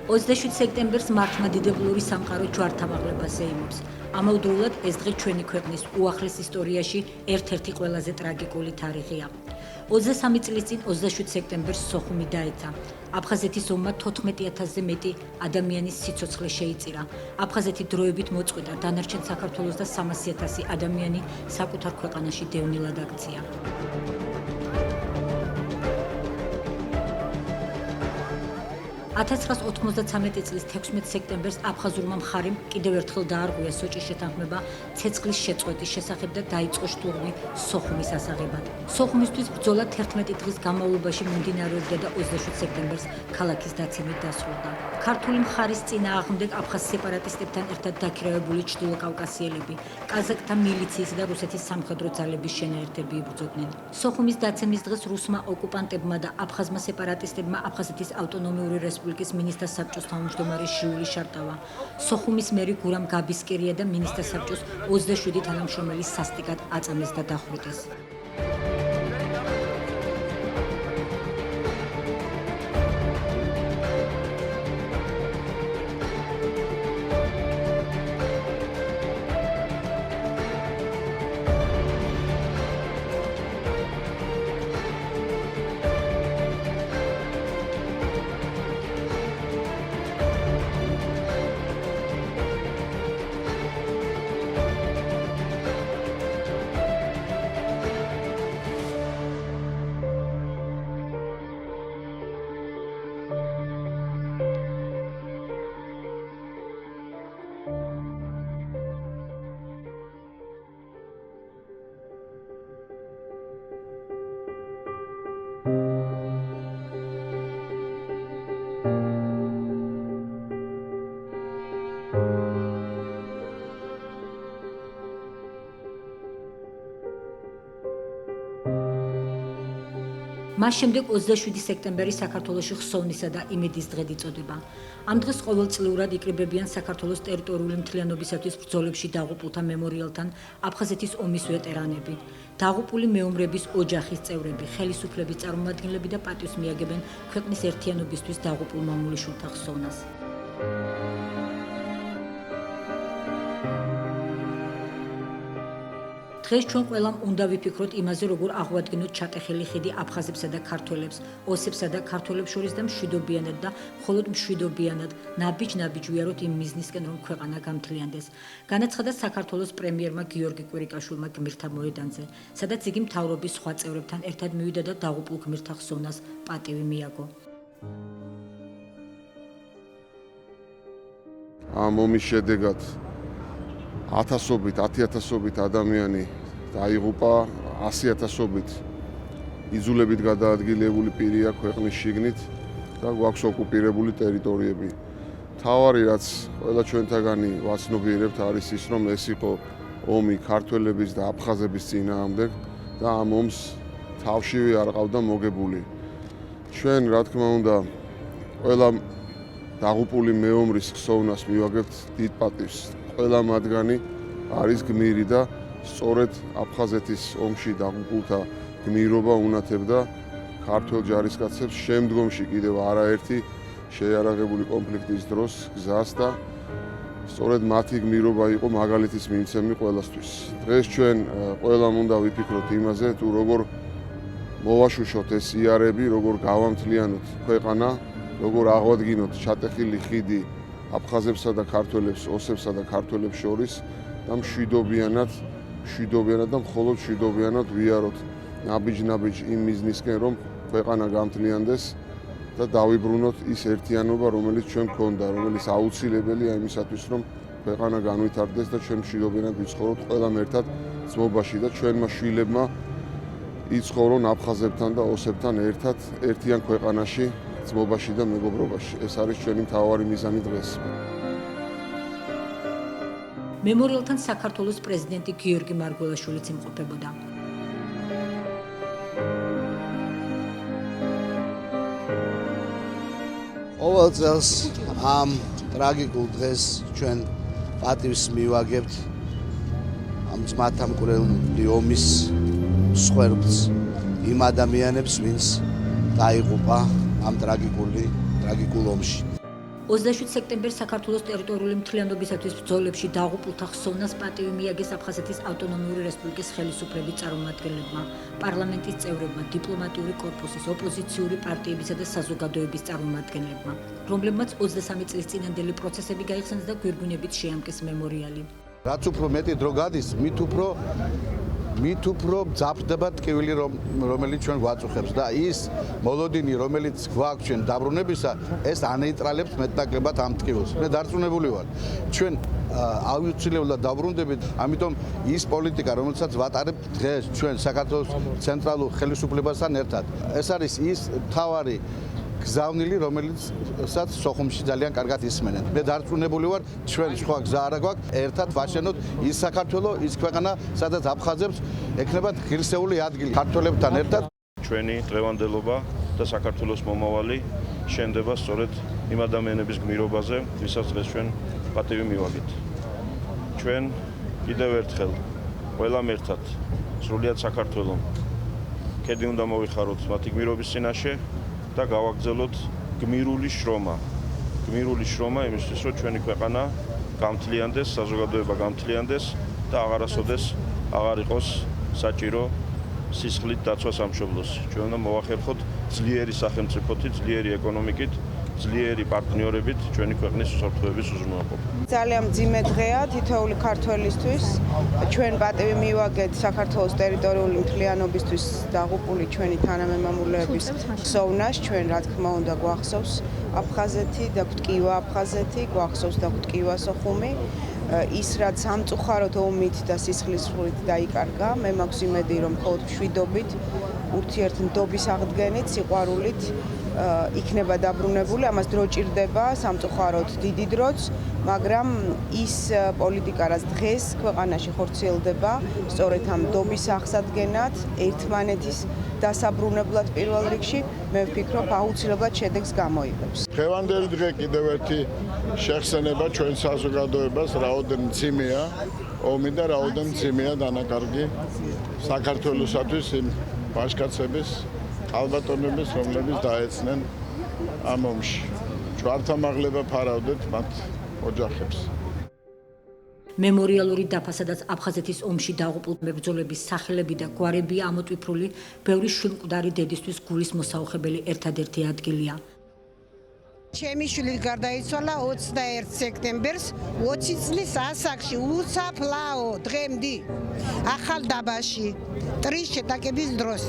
27 სექტემბერს მართლმადიდებლური სამყარო ჯვართამაღლებას ეიმობს. ამავდროულად ეს დღე ჩვენი ქვეყნის უახლეს ისტორიაში ერთ-ერთი ყველაზე ტრაგიკული თარიღია. 23 წლის წინ 27 სექტემბერს სოხუმი დაეცა. აფხაზეთის ომმა 14,000-ზე მეტი ადამიანის სიცოცხლე შეიწირა. აფხაზეთი დროებით მოწყვიტა, დანარჩენ საქართველოს და 300,000 ადამიანი საკუთარ ქვეყანაში დევნილად აქცია. 1993 წლის 16 სექტემბერს აფხაზურმა მხარემ კიდევ ერთხელ დაარღვია სოჭის შეთანხმება ცეცხლის შეწყვეტის შესახებ და დაიწყო შტურმი სოხუმის ასაღებად. სოხუმისთვის ბრძოლა 11 დღის განმავლობაში მიმდინარეობდა და 27 სექტემბერს ქალაქის დაცემით დასრულდა. ქართული მხარის წინააღმდეგ აფხაზ სეპარატისტებთან ერთად დაქირავებული ჩრდილოკავკასიელები, კაზაკთა მილიციის და რუსეთის სამხედრო ძალების შენაერთები იბრძოდნენ. სოხუმის დაცემის დღეს რუსმა ოკუპანტებმა და აფხაზმა სეპარატისტებმა აფხაზეთის ავტონომიური რესპუბლიკის მინისტრთა საბჭოს თავმჯდომარის ჟიული შარტავა. სოხუმის მერი გურამ გაბისკირია და მინისტრთა საბჭოს 27 თანამშრომელი სასტიკად აწამეს და დახვრიტეს. მას შემდეგ 27 სექტემბერი საქართველოში ხსოვნისა და იმედის დღედ იწოდება. ამ დღეს ყოველწლიურად იკრიბებიან საქართველოს ტერიტორიული მთლიანობისათვის ბრძოლებში დაღუპულთა მემორიალთან აფხაზეთის ომის ვეტერანები. დაღუპული მეომრების ოჯახის წევრები, ხელისუფლების წარმომადგენლები და პატივს მიაგებენ ქვეყნის ერთიანობისთვის დაღუპულ მამულიშვილთა ხსოვნას. დღეს ჩვენ ყველამ უნდა ვიფიქროთ იმაზე, როგორ აღვადგინოთ ჩატეხილი ხიდი აფხაზებსა და ქართველებს, ოსებსა და ქართველებს შორის და მშვიდობიანად და მხოლოდ მშვიდობიანად ნაბიჯ-ნაბიჯ ვიაროთ იმ მიზნისკენ, რომ ქვეყანა გამთლიანდეს. განაცხადა საქართველოს პრემიერმა გიორგი კვირიკაშვილმა გმირთა მოედანზე, სადაც იგი მთავრობის სხვა წევრებთან ერთად მივიდა და დაღუპულ გმირთა ხსოვნას პატივი მიაგო. ამ ომის შედეგად 10,000-10,000 ადამიანი დაიღუპა, 100,000-ობით იძულებით გადაადგილებული პირია ქვეყნის შიგნით და გვაქვს ოკუპირებული ტერიტორიები. მთავარი რაც ყველა ჩვენთაგანი ვაცნობიერებთ არის ის, რომ ეს იყო ომი ქართველების და აფხაზების წინააღმდეგ და ამ ომს თავშივე არ ყავდა მოგებული. ჩვენ რა თქმა უნდა ყველა დაღუპული მეომრის ხსოვნას მივაგებთ დიდ პატივს. ყველა მათგანი არის გმირი და სწორედ აფხაზეთის ომში დაღუპულთა გმირობა უნათებდა ქართველ ჯარისკაცებს შემდგომში კიდევ არაერთი შეიარაღებული კონფლიქტის დროს გზას და სწორედ მათი გმირობა იყო მაგალითის მიმცემი ყველასთვის. დღეს ჩვენ ყველამ უნდა ვიფიქროთ იმაზე, თუ როგორ მოვაშუშოთ ეს იარები, როგორ გავამთლიანოთ ქვეყანა, როგორ აღვადგინოთ ჩატეხილი ხიდი აფხაზებსა და ქართველებს, ოსებსა და ქართველებს შორის და მშვიდობიანად და მხოლოდ მშვიდობიანად ვიაროთ ნაბიჯ-ნაბიჯ იმ მიზნისკენ, რომ ქვეყანა გამთლიანდეს და დავიბრუნოთ ის ერთიანობა, რომელიც ჩვენ გვქონდა, რომელიც აუცილებელია იმისათვის, რომ ქვეყანა განვითარდეს და ჩვენ მშვიდობიანად ვიცხოვროთ ყველამ ერთად ძმობაში და ჩვენმა შვილებმა იცხოვრონ აფხაზებთან და ოსებთან ერთად ერთიან ქვეყანაში, ძმობაში და მეგობრობაში. ეს არის ჩვენი მთავარი მიზანი დღეს. მემორიალთან საქართველოს პრეზიდენტი გიორგი მარგველაშვილიც იმყოფებოდა. ყოველ წელს ამ ტრაგიკულ დღეს ჩვენ პატივს მივაგებთ ამ ძმათამკვლელი ომის მსხვერპლს, იმ ადამიანებს, ვინც დაიღუპა ამ ტრაგიკულ ომში. 27 სექტემბერს საქართველოს ტერიტორიული მთლიანობისათვის ბრძოლებში დაღუპულთა ხსოვნას პატივი მიაგეს აფხაზეთის ავტონომიური რესპუბლიკის ხელისუფლების წარმომადგენლებმა, პარლამენტის წევრებმა, დიპლომატიური კორპუსის, ოპოზიციური პარტიებისა და საზოგადოების წარმომადგენლებმა, რომლებმაც 23 წლის წინანდელი პროცესები გაიხსენეს და გვირგვინებით შეამკეს მემორიალი. რაც უფრო მეტი დრო გადის, მით უფრო ძაფრდება ტკივილი, რომელიც ჩვენ გვაწუხებს და ის მოლოდინი, რომელიც გვაქვს ჩვენ დაბრუნებისა, ეს ანეიტრალებს მეტნაკლებად ამ ტკივილს. მე დარწმუნებული ვარ, ჩვენ აუცილებლად დაბრუნდებით, ამიტომ ის პოლიტიკა, რომელსაც ვატარებთ დღეს ჩვენ საქართველოს ცენტრალურ ხელისუფლებასთან ერთად, ეს არის ის მთავარი გზავნილი, რომელიცაც სოხუმში ძალიან კარგად ისმენენ. მე დარწმუნებული ვარ, ჩვენ სხვა გზა არ გვაქვს, ერთად ვაშენოთ ის საქართველო, ის ქვეყანა, სადაც აფხაზებს ექნებათ ღირსეული ადგილი ქართველებთან ერთად. ჩვენი დღევანდელობა და საქართველოს მომავალი შენდება სწორედ იმ ადამიანების გმირობაზე, ვისაც დღეს ჩვენ პატივი მივაგეთ. ჩვენ კიდევ ერთხელ ყველამ ერთად სრულიად საქართველოს ქედი უნდა მოვიხაროთ მათი გმირობის წინაშე და გავაგრძელოთ გმირული შრომა იმისთვის, რომ ჩვენი ქვეყანა გამთლიანდეს, საზოგადოება გამთლიანდეს და აღარასოდეს აღარ იყოს საჭირო სისხლით დაცვა სამშობლოს. ჩვენ უნდა მოვახერხოთ ძლიერი სახელმწიფოთი, ძლიერი ეკონომიკით, ძლიერი პარტნიორებით ჩვენი ქვეყნის უსაფრთხოების უზრუნველყოფა. ძალიან მძიმე დღეა თითოეული ქართველისთვის. ჩვენ პატივი მივაგეთ საქართველოს ტერიტორიული მთლიანობისთვის დაღუპული ჩვენი თანამემამულეების ხსოვნას. ჩვენ რა თქმა უნდა გვახსოვს აფხაზეთი და გვტკივა აფხაზეთი, გვახსოვს და გვტკივა სოხუმი. ის რაც სამწუხაროდ ომით და სისხლისღვრით დაიკარგა, მე მაქვს იმედი, რომ მხოლოდ მშვიდობით, ურთიერთნდობის აღდგენით, სიყვარულით იქნება დაბრუნებული, ამას დრო ჭირდება, სამწუხაროდ დიდი დროც, მაგრამ ის პოლიტიკა, რაც დღეს ქვეყანაში ხორციელდება, სწორედ ამ ნდობის აღსადგენად, ერთმანეთის დასაბრუნებლად პირველ რიგში, მე ვფიქრობ, აუცილებლად შედეგს გამოიღებს. დღევანდელი დღე კიდევ ერთი შეხსენება ჩვენ საზოგადოებას, რაოდენ მძიმეა ომი და რაოდენ მძიმეა დანაკარგი საქართველოსათვის იმ ვაჟკაცების, ალბატონების, რომლებიც დაეცნენ ამ ომში. ჯვართამაღლება ფარავდეთ მათ ოჯახებს. მემორიალური დაფა, სადაც აფხაზეთის ომში დაღუპულ მებრძოლების სახელები და გვარებია ამოტვიფრული, ბევრი შვილმკვდარი დედისთვის გულის მოსაუხებელი ერთადერთი ადგილია. ჩემი შვილი გარდაიცვალა 21 სექტემბერს 20 წლის ასაკში უსაფლაო დღემდე ახალდაბაში ტრის შეტაკების დროს.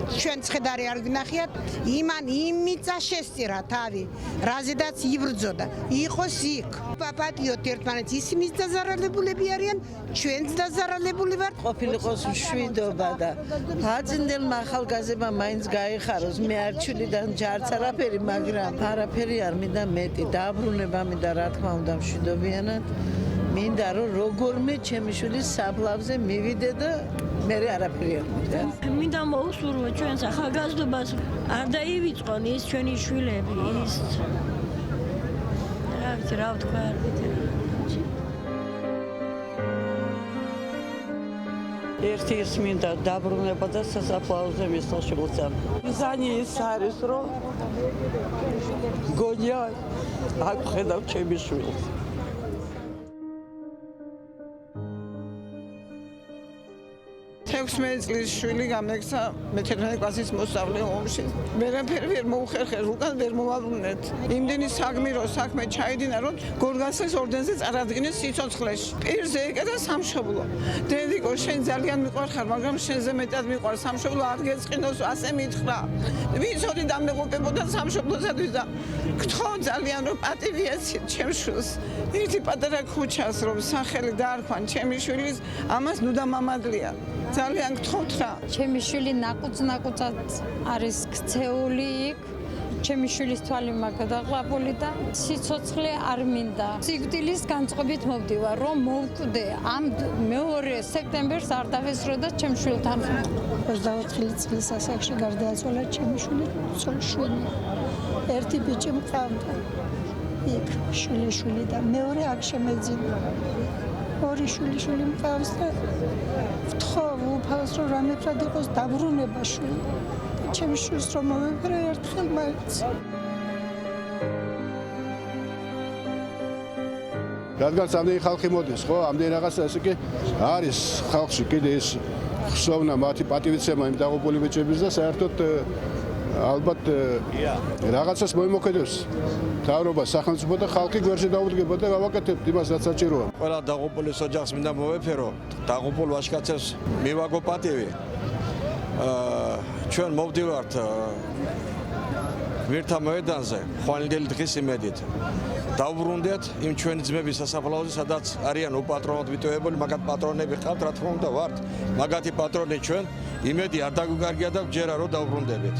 ჩვენ ცხედარი არ გნახიათ, იმან იმიწა შესწირა თავი, რაზედაც იბრძოდა, იყოს იქ. პაპატიოთ ერთმანეთს, ისინიც დაზარალებულები არიან, ჩვენც დაზარალებული ვართ. ყოფილიყოს მშვიდობა და ბაძნდელმა ახალგაზრდებმა მაინც გაიხაროს. მე არ ჩვიდიდან ჯარც არაფერი, მაგრამ არაფერი არ მინდა მეტი დაბრუნება მინდა, რა თქმა უნდა, მშვიდობიანად. მინდა რომ როგორმე ჩემი შვილი საფლავზე მივიდე და მე არაფერი არ მინდა. მინდა მოусურვო ჩვენს ახალგაზრდობას, არ დაივიწყონ ის ჩვენი შვილები, ის რა ვთქვა არ ვიცი. ერთი ის მინდა დაბრუნება და სასაფლაოზე მისვლა შემოწამ. მიზანი ის არის, რომ გონია აქ ხედავ ჩემი შვილს. 16 წლის შვილი გამექცა მე-11 კლასის მოსწავლე ომში. ვერაფერი ვერ მოუხერხეს, უკან ვერ მოვაბრუნეთ. იმდენი საგმირო საქმე ჩაიდინა, რომ გორგასის ორდენზე წარადგინეს სიცოცხლეში. პირზე ეკეთა სამშობლო. დედიკო, შენ ძალიან მიყვარხარ, მაგრამ შენზე მეტად მიყვარ სამშობლო, არ გეწყინოს, ასე მითხრა. ვიცოდი დამეყობებოდა სამშობლოსათვის და გთხოვ ძალიან, რომ პატივი ეცით ჩემს შვილს. ერთი პატარა ქუჩას, რომ სახელი დაარქვან ჩემი შვილის, ამას ნუ დამამადლია. ძალიან გთხოვთ რა. ჩემი შვილი ნაკუწ-ნაკუწად არის ქცეული იქ. ჩემი შვილის თვალი მაგა დაყლაპული და სიცოცხლე არ მინდა. სიკვდილის განწყობით მოვდივარ, რომ მოვკვდე. ამ 2 სექტემბერს არ დავესწრო ჩემ შვილთან. 24 წლის ასაკში გარდაიცვალა ჩემი შვილი. ერთი ბიჭი მყავდა. იქ შვილი და მეორე აქ შემეძინა. ორი შვილი მყავს და ვთხოვ უფალს, რომ რამეფრად იყოს დაბრუნება შვილი. ჩემი შვილს რომ მოვეფერე ერთხელ მაინც. რადგან ამდენი ხალხი მოდის, ხო? ამდენი რაღაცა ესე კი არის ხალხში კიდე ეს ხსოვნა მათი პატივიცემა იმ დაღუპული ბიჭების და საერთოდ ალბათ რაღაცას მოიმოქმედებს მთავრობა, სახელმწიფო და ხალხი გვერდში დაუდგება და გავაკეთებთ იმას, რაც საჭიროა. ყველა დაღუპულის ოჯახს მინდა მოვეფერო, დაღუპულ ვაჟკაცებს მივაგო პატივი. ჩვენ მოვდივართ ღმერთთა მოედანზე, ხვალინდელი დღის იმედით. დავბრუნდეთ იმ ჩვენი ძმების სასაფლაოზე, სადაც არიან უპატრონოდ ვიტოვებული, მაგათ პატრონები ყავთ, რა თქმა უნდა ვართ. მაგათი პატრონი ჩვენ იმედი არ დაგვიგარგია და ვჯერა რომ დავბრუნდებით.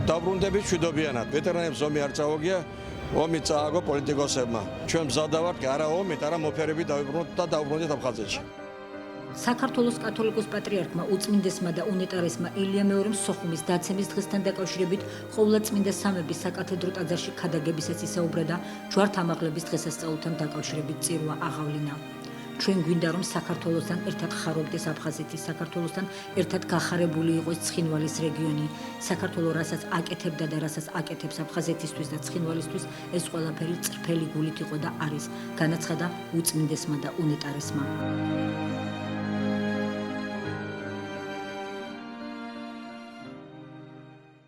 დავბრუნდებით მშვიდობიანად. ვეტერანებს ომი არ წაუგია, ომი წააგო პოლიტიკოსებმა. ჩვენ მზადა ვართ, არა ომით, არა მოფერებით დავიბრუნოთ და დავბრუნდეთ აფხაზეთში. საქართველოს კათოლიკოს პატრიარქმა უწმინდესმა და უნეტარესმა ილია მეორემ სოხუმის დაცემის დღესთან დაკავშირებით ყოვლადწმინდა სამების საკათედრო ტაძარში ქადაგებისას ისაუბრა და ჯვართამაღლების დღესასწაულთან დაკავშირებით წირვა აღავლინა. ჩვენ გვინდა რომ საქართველოსთან ერთად ხარობდეს აფხაზეთი, საქართველოსთან ერთად გახარებული იყოს ცხინვალის რეგიონი. საქართველოს რასაც აკეთებდა და რასაც აკეთებს აფხაზეთისთვის და ცხინვალისთვის, ეს ყველაფერი წრფელი გულით იყო და არის, განაცხადა უწმინდესმა და უნეტარესმა.